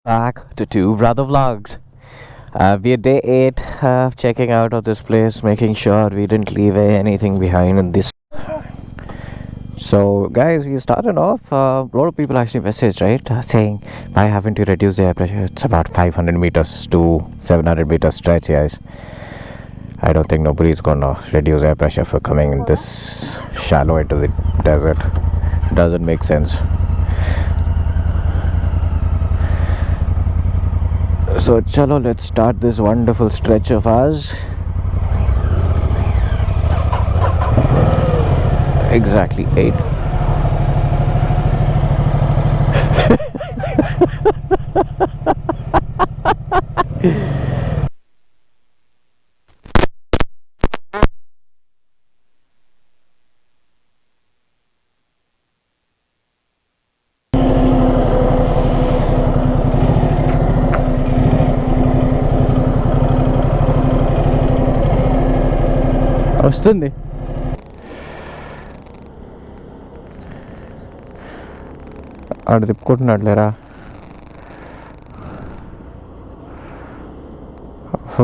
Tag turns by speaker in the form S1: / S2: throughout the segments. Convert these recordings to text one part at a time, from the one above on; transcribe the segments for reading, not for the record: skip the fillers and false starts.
S1: Back to Two Brother Vlogs. We are day 8 checking out of this place, making sure we didn't leave anything behind in this. So guys, we started off, a lot of people actually messaged, right, saying why haven't you reduced the air pressure? It's about 500 meters to 700 meters stretch, guys. I don't think nobody's gonna reduce air pressure for coming in this shallow into the desert. Doesn't make sense. So chalo, let's start this wonderful stretch of ours. Exactly 8. వస్తుంది ఆడు తిప్పుకుంటున్నాడులేరా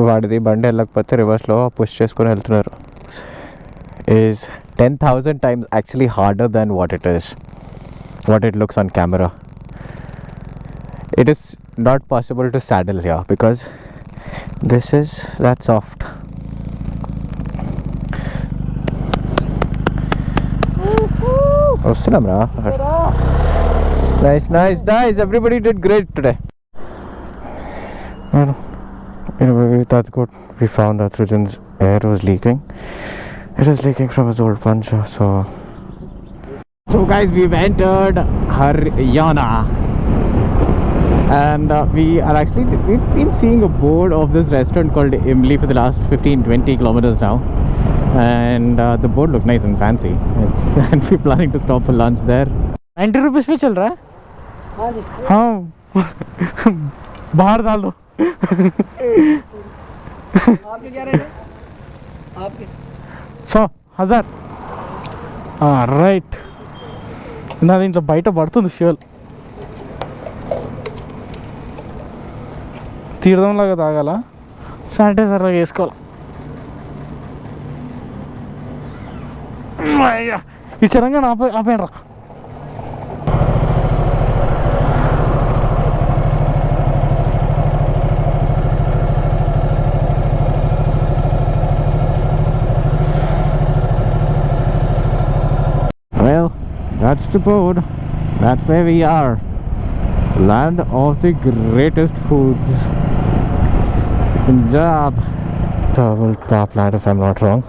S1: వాడిది బండి వెళ్ళకపోతే రివర్స్లో push చేసుకొని వెళ్తున్నారు. Is 10,000 times actually harder than what it looks on camera. It is not possible to saddle here because this is that soft. వస్తున్నాం రా. Nice. Everybody did great today. That's good. We found that Srijan's air was leaking. It is leaking from his old puncher. So guys, we've entered Haryana, and we've been seeing a board of this restaurant called Imli for the last 15-20 kilometers now. And the board looks nice and fancy. And we're planning to stop for lunch there. 90 rupees पे चल रहा है. हाँ बाहर डाल दो. आपके क्या रेट है? आपके 100,000. రైట్. నా దీంట్లో బయట పడుతుంది ఫ్యూల్. తీర్థంలాగా తాగాల, శానిటైజర్ లాగా వేసుకోవాలి. ఈ చరంగా ఆపేయండి రా. Well, that's the board. That's where we are. Land of the greatest foods. Punjab. Double power plant if I'm not wrong.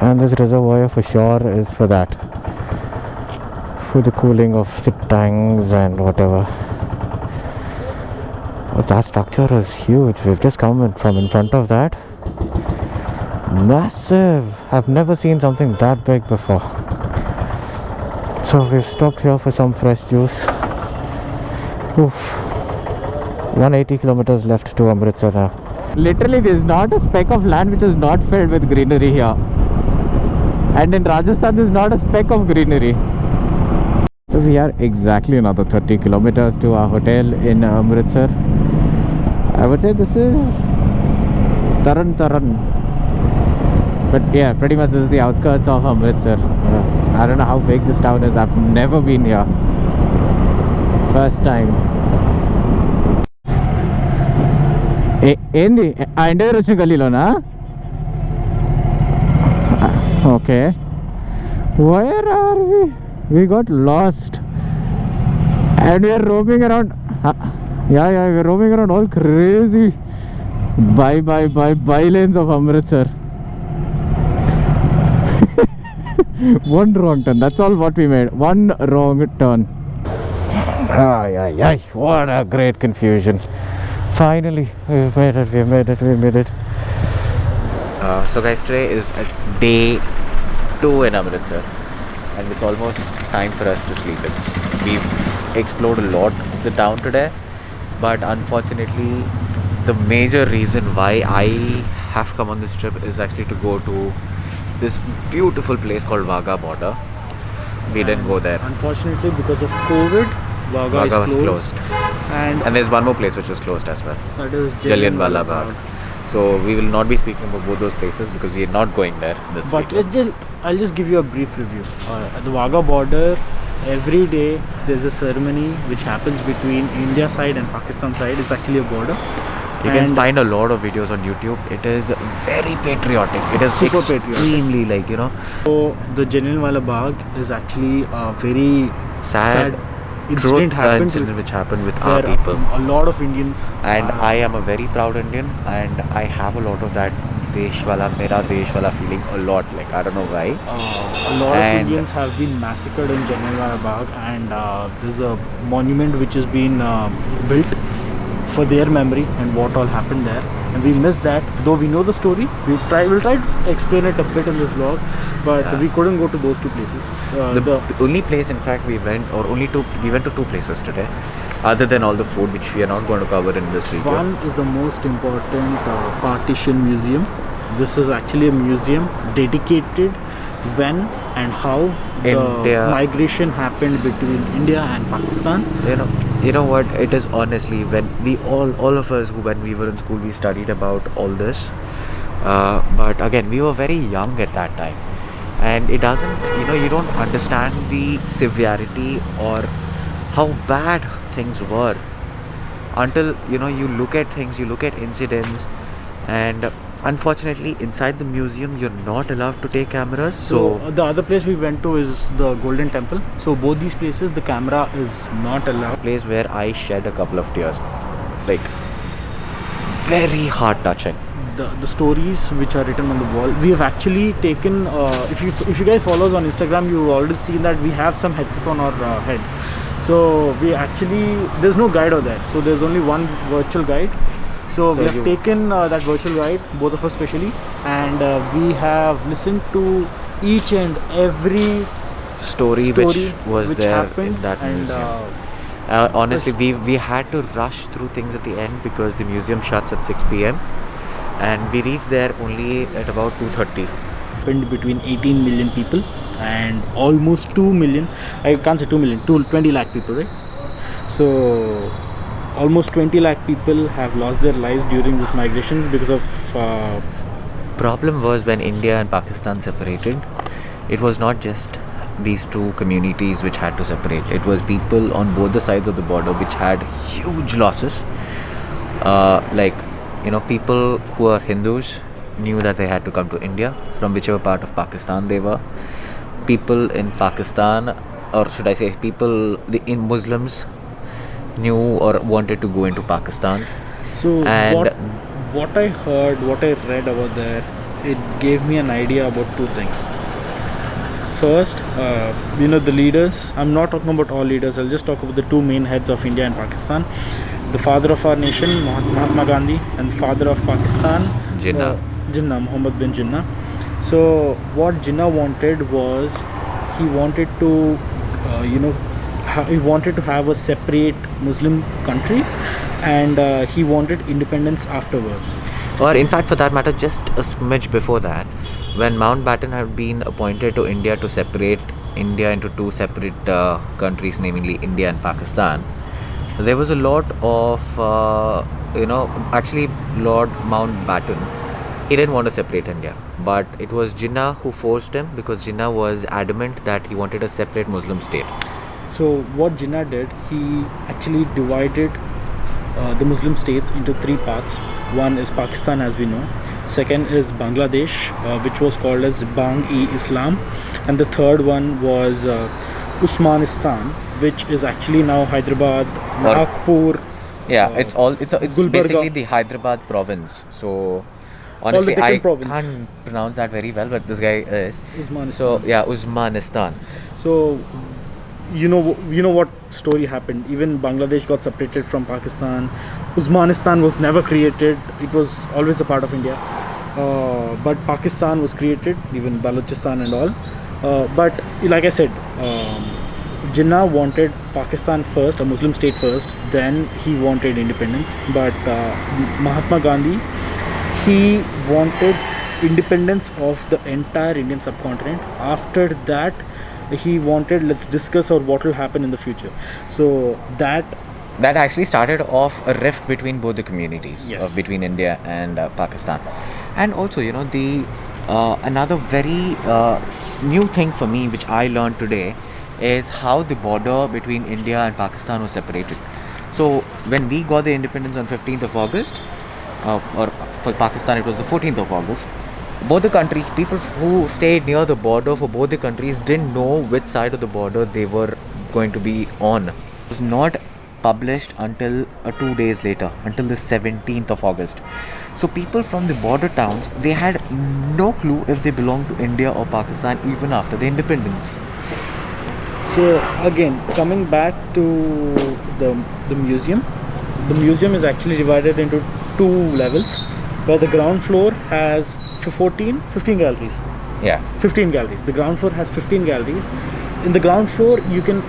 S1: And this reservoir for sure is for that, for the cooling of the tanks and whatever. But that structure is huge. We've just come from in front of that. Massive. I've never seen something that big before. So we've stopped here for some fresh juice. Oof. 180 kilometers left to Amritsar now. Literally there's not a speck of land which is not filled with greenery here. And in Rajasthan there's not a speck of greenery. So we are exactly another 30 kilometers to our hotel in Amritsar. I would say this is Taran. But yeah, pretty much this is the outskirts of Amritsar. I don't know how big this town is. I've never been here. First time. ఏంది ఆ ఇంటి దగ్గర వచ్చిన గల్లీలోనా? Okay, where are we? We got lost and we are roaming around. We're roaming around all crazy by lanes of Amritsar. One wrong turn, that's all what we made. One wrong turn. What a great confusion. Finally we made it. So guys, today is day 2 in Amritsar and it's almost time for us to sleep. We've explored a lot of the town today, but unfortunately the major reason why I have come on this trip is actually to go to this beautiful place called Wagah border. We didn't go there.
S2: Unfortunately, because of COVID, Wagah
S1: Wagah
S2: is
S1: was
S2: closed.
S1: closed. And there's one more place which was closed as well.
S2: That is
S1: Jallianwala Bagh. So we will not be speaking about both those places because we are not going there this
S2: But
S1: video.
S2: I'll just give you a brief review. At the Wagah border, every day there's a ceremony which happens between India side and Pakistan side. It's actually a border.
S1: You can find a lot of videos on YouTube. It is very patriotic. It is
S2: Super
S1: extremely like, you know.
S2: So the Jallianwala Bagh is actually a very sad incident
S1: which happened with our people.
S2: A lot of Indians.
S1: And I am a very proud Indian, and I have a lot of that Desh wala, Mera Desh wala feeling a lot. Like, I don't know why.
S2: A lot of Indians have been massacred in Jallianwala Bagh, and there's a monument which has been built for their memory and what all happened there. And we missed that, though we know the story. We'll try to explain it a bit in this vlog, but we couldn't go to those two places.
S1: The only place, in fact, we went to two places today, other than all the food, which we are not going to cover in this video.
S2: One is the most important partition museum. This is actually a museum dedicated when and how the migration happened between India and Pakistan.
S1: You know what? It is honestly when all of us when we were in school, we studied about all this, but again, we were very young at that time, and it doesn't. You don't understand the severity or how bad things were until you look at things, you look at incidents, and unfortunately inside the museum you're not allowed to take cameras. So
S2: the other place we went to is the Golden Temple. So both these places the camera is not allowed.
S1: Place where I shed a couple of tears, like very heart touching.
S2: The stories which are written on the wall, we have actually taken if you guys follow us on Instagram, you've already seen that we have some headsets on our head. So we actually, there's no guide over there, so there's only one virtual guide. So we have taken that virtual guide, both of us especially, and we have listened to each and every
S1: story which was there
S2: happened
S1: in that museum. Honestly, we had to rush through things at the end because the museum shuts at 6 p.m. and we reached there only at about 2:30.
S2: Happened between 18 million people and almost 2 million. I can't say 2 million, 20 lakh people, right? So almost 20 lakh people have lost their lives during this migration because of
S1: problem was when India and Pakistan separated, it was not just these two communities which had to separate. It was people on both the sides of the border which had huge losses. People who are Hindus knew that they had to come to India from whichever part of Pakistan they were. People in Pakistan, or should I say in Muslims, knew or wanted to go into Pakistan.
S2: So what I heard, what I read about that, it gave me an idea about two things. First, the leaders, I'm not talking about all leaders, I'll just talk about the two main heads of India and Pakistan. The father of our nation, Mahatma Gandhi, and the father of Pakistan, Jinnah, Muhammad bin Jinnah. So what Jinnah wanted was, he wanted to have a separate Muslim country, and he wanted independence afterwards.
S1: Or in fact, for that matter, just a smidge before that, when Mountbatten had been appointed to India to separate India into two separate countries, namely India and Pakistan, there was a lot of, actually Lord Mountbatten, he didn't want to separate India, but it was Jinnah who forced him because Jinnah was adamant that he wanted a separate Muslim state.
S2: So what Jinnah did, he actually divided the Muslim states into three parts. One is Pakistan, as we know. Second is Bangladesh, which was called as Bang-e-Islam, and the third one was Usmanistan, which is actually now Hyderabad, Nagpur.
S1: Yeah, it's basically the Hyderabad province. So honestly, I can't pronounce that very well, but this guy is
S2: Usmanistan.
S1: So yeah, Usmanistan.
S2: So you know what story happened. Even Bangladesh got separated from Pakistan. Usmanistan was never created. It was always a part of India. But Pakistan was created, even Balochistan and all. But like I said, Jinnah wanted Pakistan first, a Muslim state first, then he wanted independence. But Mahatma Gandhi, he wanted independence of the entire Indian subcontinent. After that, He wanted, let's discuss or what will happen in the future. So that
S3: That actually started off a rift between both the communities,
S2: Yes.
S3: between India and Pakistan. And also, the another very new thing for me, which I learned today, is how the border between India and Pakistan was separated. So when we got the independence on 15th of August, or for Pakistan it was the 14th of August, both the countries, people who stayed near the border for both the countries didn't know which side of the border they were going to be on. It was not published until 2 days later, until the 17th of August. So people from the border towns, they had no clue if they belonged to India or Pakistan even after the independence.
S2: So again, coming back to the museum, the museum is actually divided into 2 levels, where the ground floor has 15 galleries.
S3: Yeah.
S2: 15 galleries. The ground floor has 15 galleries. In the ground floor, you can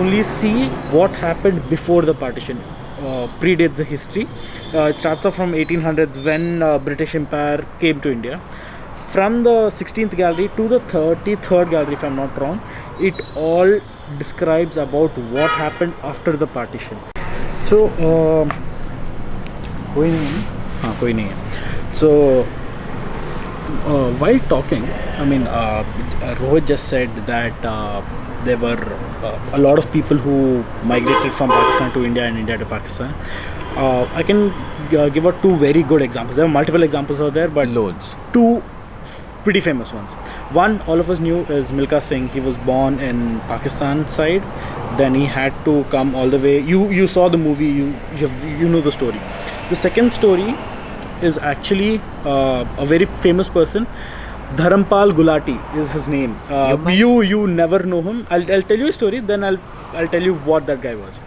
S2: only see what happened before the partition. Predates the history. It starts off from 1800s when British Empire came to India. From the 16th gallery to the 33rd gallery, if I'm not wrong, it all describes about what happened after the partition. So, कोई नहीं है? हाँ, कोई नहीं है. So, while talking, I mean, Rohit just said that there were a lot of people who migrated from Pakistan to India and India to Pakistan. I can give out 2 very good examples. There are multiple examples out there, but
S3: Loads.
S2: 2 pretty famous ones. One all of us knew is Milka Singh. He was born in Pakistan side. Then he had to come all the way. You saw the movie. You know the story. The second story is actually a very famous person. Dharampal Gulati is his name. You never know him. I'll tell you a story. Then I'll tell you what that guy was.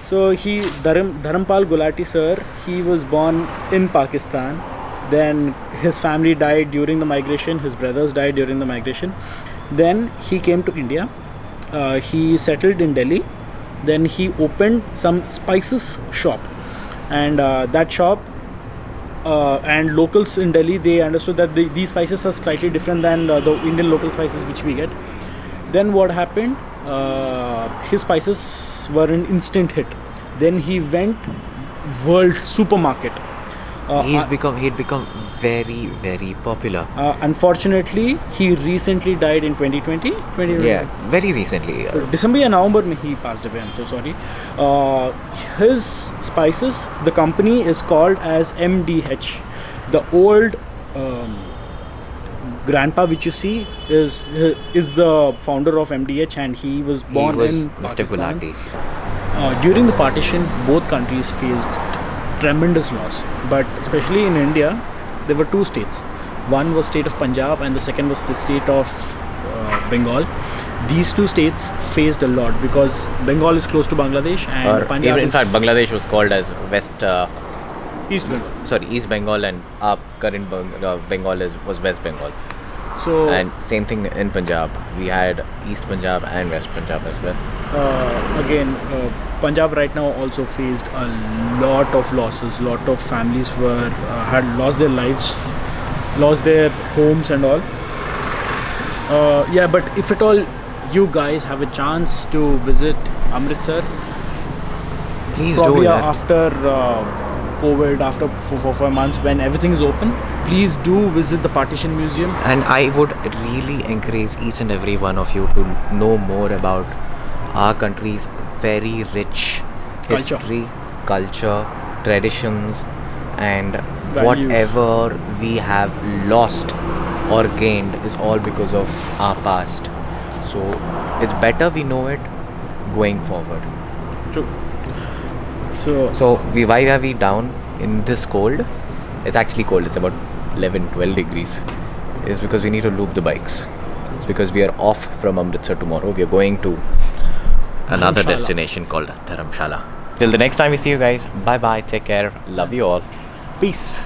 S2: So Dharampal Gulati sir, he was born in Pakistan. Then his family died during the migration. His brothers died during the migration. Then he came to India. He settled in Delhi. Then he opened some spices shop, and that shop and locals in Delhi, they understood that these spices are slightly different than the Indian local spices which we get. Then what happened? His spices were an instant hit. Then he went world supermarket.
S3: He'd become very, very popular.
S2: Unfortunately, he recently died in 2020.
S3: Yeah, very recently.
S2: December या November में he passed away. I'm so sorry. His spices, the company is called as MDH. The old grandpa which you see is the founder of MDH, and he was born in
S3: Mr.
S2: Pakistan.
S3: Gulati.
S2: During the partition, both countries faced tremendous loss, but especially in India, there were 2 states. One was state of Punjab, and the second was the state of Bengal. These 2 states faced a lot because Bengal is close to Bangladesh, and Punjab
S3: Even in
S2: is
S3: fact, Bangladesh was called as
S2: East Bengal.
S3: East Bengal, and our current Bengal was West Bengal.
S2: So
S3: And same thing in Punjab. We had East Punjab and West Punjab as well.
S2: again, Punjab right now also faced a lot of losses. Lot of families had lost their lives, lost their homes and all. Yeah, but if at all you guys have a chance to visit Amritsar,
S3: Please
S2: probably
S3: do that.
S2: after COVID, after 4-5 months when everything is open, please do visit the Partition Museum.
S3: And I would really encourage each and every one of you to know more about our country's very rich
S2: Culture.
S3: history, culture, traditions, and
S2: Values.
S3: whatever we have lost or gained is all because of our past. So it's better we know it going forward.
S2: True.
S3: So why are we down in this cold? It's actually cold. It's about 11-12 degrees. It's because we need to loop the bikes. It's because we are off from Amritsar tomorrow. We are going to another
S2: Dharamshala.
S3: destination called Dharamshala. Till the next time we see you guys. Bye bye. Take care. Love you all.
S2: Peace.